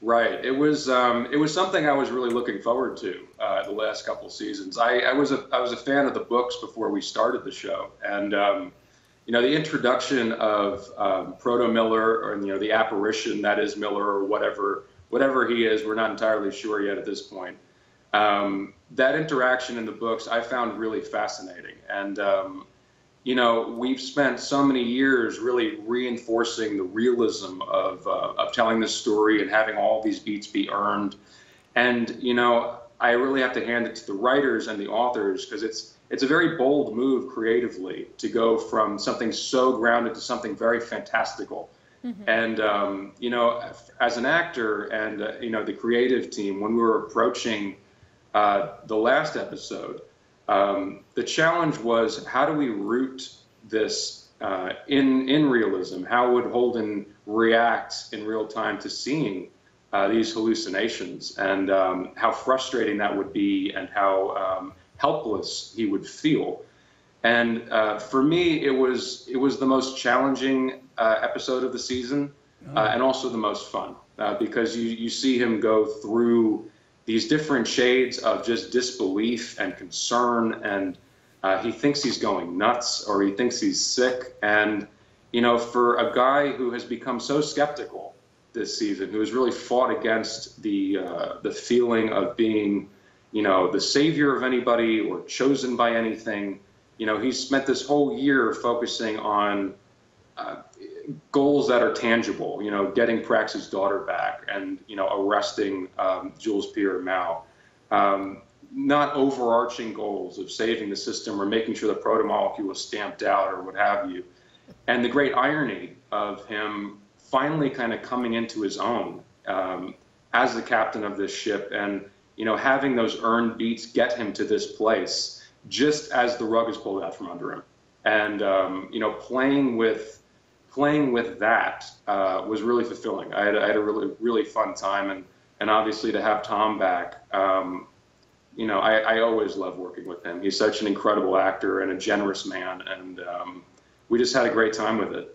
Right. It was something I was really looking forward to the last couple seasons. I was a fan of the books before we started the show, and you know, the introduction of Proto Miller, or you know, the apparition that is Miller, or whatever he is, we're not entirely sure yet at this point. That interaction in the books I found really fascinating, and you know, we've spent so many years really reinforcing the realism of telling this story and having all these beats be earned. And, you know, I really have to hand it to the writers and the authors, because it's a very bold move creatively to go from something so grounded to something very fantastical. Mm-hmm. And, you know, as an actor and, you know, the creative team, when we were approaching the last episode, the challenge was, how do we root this in realism? How would Holden react in real time to seeing these hallucinations, and how frustrating that would be, and how helpless he would feel? And for me, it was the most challenging episode of the season, and also the most fun, because you see him go through these different shades of just disbelief and concern, and he thinks he's going nuts, or he thinks he's sick. And, you know, for a guy who has become so skeptical this season, who has really fought against the feeling of being, you know, the savior of anybody or chosen by anything, you know, he's spent this whole year focusing on goals that are tangible, you know, getting Prax's daughter back, and, you know, arresting Jules Pierre Mao. Not overarching goals of saving the system or making sure the protomolecule is stamped out or what have you. And the great irony of him finally kind of coming into his own as the captain of this ship, and, you know, having those earned beats get him to this place just as the rug is pulled out from under him. And, you know, playing with that was really fulfilling. I had a really fun time, and obviously to have Tom back, you know, I always love working with him. He's such an incredible actor and a generous man, and we just had a great time with it.